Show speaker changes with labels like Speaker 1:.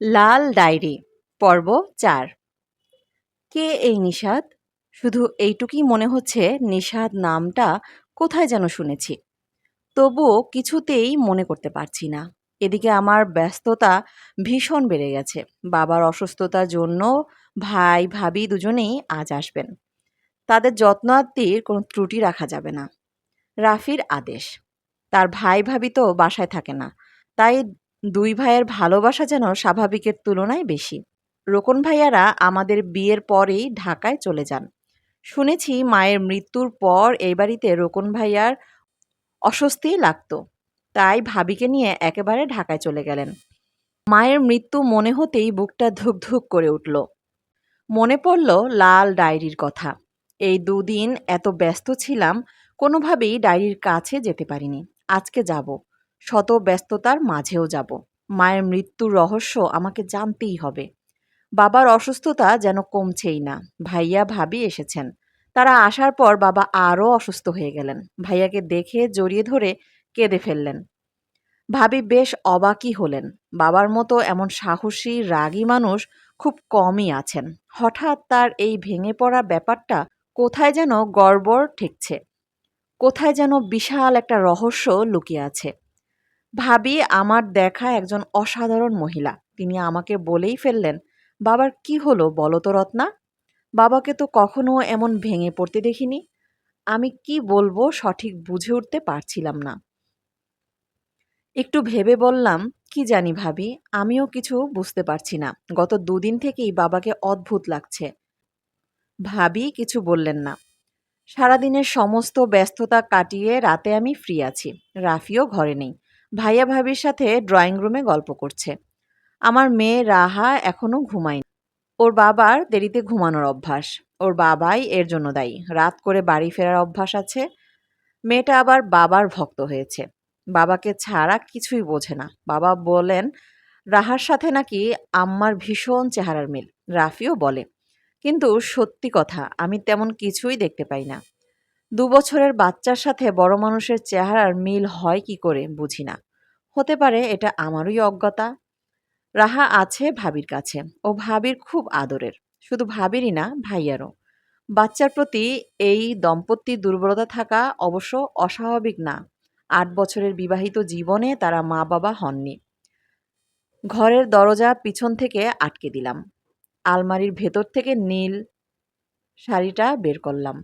Speaker 1: লাল diary পর্ব ৪। কে এই নিষাদ? শুধু এইটুকুই মনে হচ্ছে নিষাদ নামটা কোথায় যেন শুনেছি। তবুও কিছুতেই মনে করতে পারছি না। এদিকে আমার ব্যস্ততা ভীষণ বেড়ে গেছে। বাবার অসুস্থতার জন্য ভাই ভাবি দুজনেই আজ আসবেন। তাদের যত্নার্থীর কোনো ত্রুটি রাখা যাবে না। রাফির আদেশ। তার ভাই ভাবি তো বাসায় থাকে না, তাই দুই ভাইয়ের ভালোবাসা যেন স্বাভাবিকের তুলনায় বেশি। রোকন ভাইয়ারা আমাদের বিয়ের পরেই ঢাকায় চলে যান। শুনেছি মায়ের মৃত্যুর পর এই বাড়িতে রোকন ভাইয়ার অস্বস্তি লাগতো, তাই ভাবিকে নিয়ে একেবারে ঢাকায় চলে গেলেন। মায়ের মৃত্যু মনে হতেই বুকটা ধুক ধুক করে উঠল। মনে পড়ল লাল ডায়েরির কথা। এই দুদিন এত ব্যস্ত ছিলাম, কোনোভাবেই ডায়েরির কাছে যেতে পারিনি। আজকে যাব, শত ব্যস্ততার মাঝেও যাব। মায়ের মৃত্যুর রহস্য আমাকে জানতেই হবে। বাবার অসুস্থতা যেন কমছেই না। ভাইয়া ভাবি এসেছেন। তারা আসার পর বাবা আরও অসুস্থ হয়ে গেলেন। ভাইয়াকে দেখে জড়িয়ে ধরে কেঁদে ফেললেন। ভাবি বেশ অবাকই হলেন। বাবার মতো এমন সাহসী রাগী মানুষ খুব কমই আছেন। হঠাৎ তার এই ভেঙে পড়া ব্যাপারটা কোথায় যেন গড়বড় ঠেকছে। কোথায় যেন বিশাল একটা রহস্য লুকিয়ে আছে। ভাবি আমার দেখা একজন অসাধারণ মহিলা। তিনি আমাকে বলেই ফেললেন, বাবার কি হলো বলো তো রত্না? বাবাকে তো কখনো এমন ভেঙে পড়তে দেখিনি। আমি কি বলবো সঠিক বুঝে উঠতে পারছিলাম না। একটু ভেবে বললাম, কি জানি ভাবি, আমিও কিছু বুঝতে পারছি না। গত দুদিন থেকেই বাবাকে অদ্ভুত লাগছে। ভাবি কিছু বললেন না। সারাদিনের সমস্ত ব্যস্ততা কাটিয়ে রাতে আমি ফ্রি আছি। রাফিও ঘরে নেই। ভাইয়া ভাবির সাথে ড্রয়িং রুমে গল্প করছে। আমার মেয়ে রাহা এখনো ঘুমায়নি। ওর বাবার দেরিতে ঘুমানোর অভ্যাস। ওর বাবাই এর জন্য দায়ী। রাত করে বাড়ি ফেরার অভ্যাস আছে। মেয়েটা আবার বাবার ভক্ত হয়েছে। বাবাকে ছাড়া কিছুই বোঝে না। বাবা বলেন রাহার সাথে নাকি আম্মার ভীষণ চেহারার মিল। রাফিও বলে, কিন্তু সত্যি কথা আমি তেমন কিছুই দেখতে পাই না। ২ বছরের বাচ্চার সাথে বড় মানুষের চেহারার মিল হয় কি করে বুঝি না। হতে পারে এটা আমারই অজ্ঞতা। রাহা আছে ভাবির কাছে। ও ভাবির খুব আদরের। শুধু ভাবিরই না, ভাইয়ারও। বাচ্চার প্রতি এই দম্পতির দুর্বলতা থাকা অবশ্য অস্বাভাবিক না। ৮ বছরের বিবাহিত জীবনে তারা মা-বাবা হননি। ঘরের দরজা পিছন থেকে আটকে দিলাম। আলমারির ভেতর থেকে নীল শাড়িটা বের করলাম।